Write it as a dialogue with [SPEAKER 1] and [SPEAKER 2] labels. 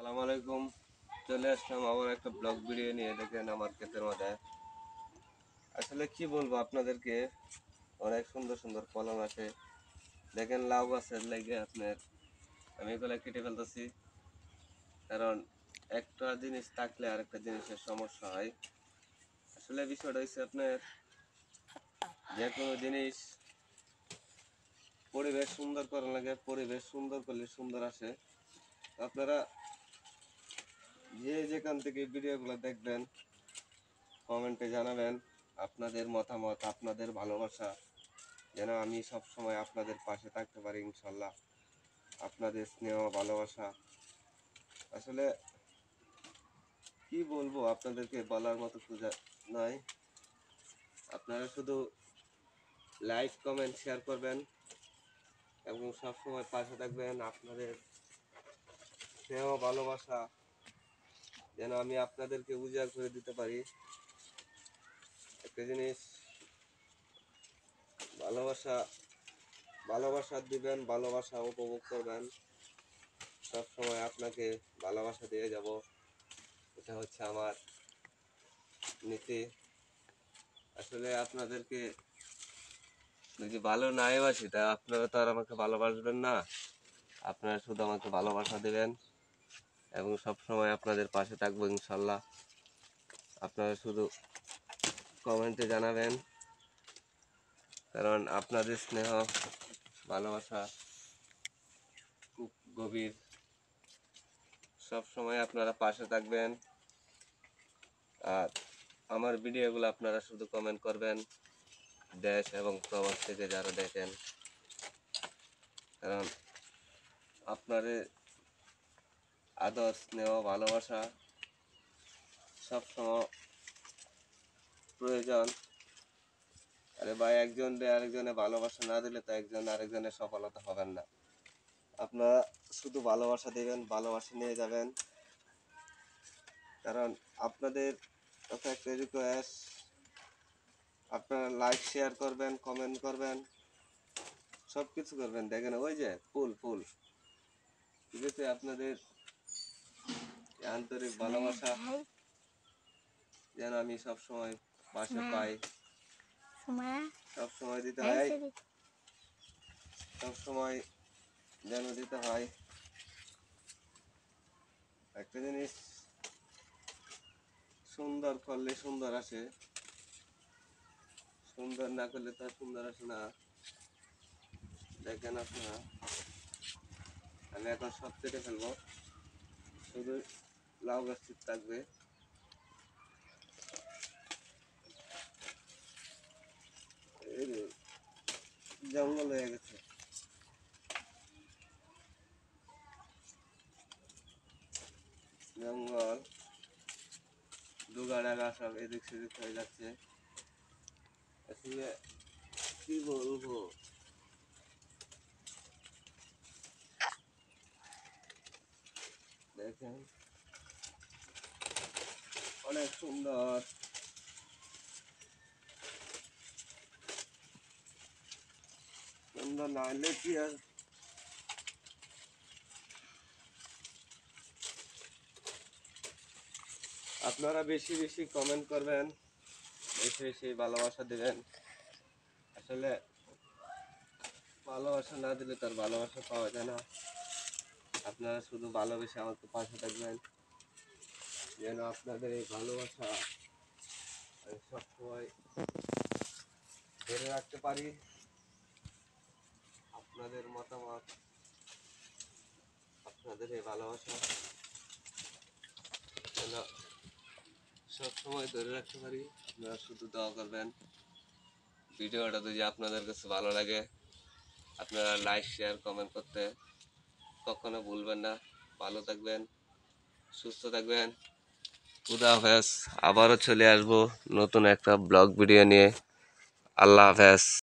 [SPEAKER 1] আসসালামু আলাইকুম। চলে আসলাম আবার একটা ব্লগ ভিডিও নিয়ে। দেখেন আমার ক্ষেতের মধ্যে আসলে কি বলবো আপনাদেরকে, অনেক সুন্দর সুন্দর ফলন আছে। দেখেন লাউ গাছের লেগে আপনার আমি এগুলো কেটে ফেলতেছি, কারণ একটা জিনিস থাকলে আরেকটা জিনিসের সমস্যা হয়। আসলে বিষয়টা হচ্ছে আপনার যে কোনো জিনিস পরিবেশ সুন্দর করার লাগে, পরিবেশ সুন্দর করলে সুন্দর আসে। আপনারা যে যেখান থেকে ভিডিওগুলো দেখবেন কমেন্টে জানাবেন আপনাদের মতামত, আপনাদের ভালোবাসা, যেন আমি সব সময় আপনাদের পাশে থাকতে পারি ইনশাল্লাহ। আপনাদের স্নেহ ভালোবাসা আসলে কি বলবো, আপনাদেরকে বলার মতো খুঁজে নয়। আপনারা শুধু লাইক কমেন্ট শেয়ার করবেন এবং সব সময় পাশে থাকবেন। আপনাদের স্নেহ ভালোবাসা যেন আমি আপনাদেরকে উজাড় করে দিতে পারি। একটা জিনিস, ভালোবাসা ভালোবাসা দিবেন, ভালোবাসা উপভোগ করবেন। সব সময় আপনাকে ভালোবাসা দিয়ে যাব, এটা হচ্ছে আমার নীতি। আসলে আপনাদেরকে যদি ভালো নাই বাসি তা আপনারা তো আর আমাকে ভালোবাসবেন না। আপনারা শুধু আমাকে ভালোবাসা দেবেন এবং সব সময় আপনাদের পাশে থাকবো ইনশাল্লাহ। আপনারা শুধু কমেন্টে জানাবেন, কারণ আপনাদের স্নেহ ভালোবাসা খুব গভীর। সব সময় আপনারা পাশে থাকবেন আর আমার ভিডিওগুলো আপনারা শুধু কমেন্ট করবেন, দেশ এবং প্রবাস থেকে যারা দেখেন, কারণ আপনাদের আদর স্নেহ ভালোবাসা সবসময় প্রয়োজন। আরে ভাই, একজন আরেকজনে ভালোবাসা না দিলে তো একজন আরেকজনের সফলতা হবেন না। আপনারা শুধু ভালোবাসা দেবেন, ভালোবাসা নিয়ে যাবেন। কারণ আপনাদের কাছে একটা রিকোয়েস্ট, আপনারা লাইক শেয়ার করবেন, কমেন্ট করবেন, সব কিছু করবেন। দেখেন ওই যে ফুল ফুল, ঠিক আছে? আপনাদের আন্তরিক ভালোবাসা যেন আমি সব সময় পাশে পাই, সব সময় দিতে হয়, সব সময় যেন দিতে হয়। একটা জিনিস সুন্দর করলে সুন্দর আসে, সুন্দর না করলে তার সুন্দর আসে না। দেখেন আপনারা, আমি এখন সব কেটে ফেলবো, শুধু লাউ গাছ ঠিক থাকবে। জঙ্গল হয়ে গেছে, জঙ্গল দুগাড়া সব এদিক সেদিক হয়ে যাচ্ছে। আসলে কি বলবো, দেখেন অনেক সুন্দর। সুন্দর না হলে কি আর, আপনারা বেশি বেশি কমেন্ট করবেন, বেশি বেশি ভালোবাসা দেবেন। আসলে ভালোবাসা না দিলে তার ভালোবাসা পাওয়া যায় না। আপনারা শুধু ভালোবেসে আমাকে পাশে থাকবেন, যেন আপনাদের এই ভালোবাসা আমি সবসময় ধরে রাখতে পারি। আপনাদের মতামত, আপনাদের এই ভালোবাসা যেন সবসময় ধরে রাখতে পারি। আপনারা শুধু দোয়া করবেন। ভিডিওটা যদি আপনাদের কাছে ভালো লাগে, আপনারা লাইক শেয়ার কমেন্ট করতে কখনো ভুলবেন না। ভালো থাকবেন, সুস্থ থাকবেন। খুদা হাফেজ। আবারও চলে আসবো নতুন একটা ব্লগ ভিডিও নিয়ে। আল্লাহ হাফেজ।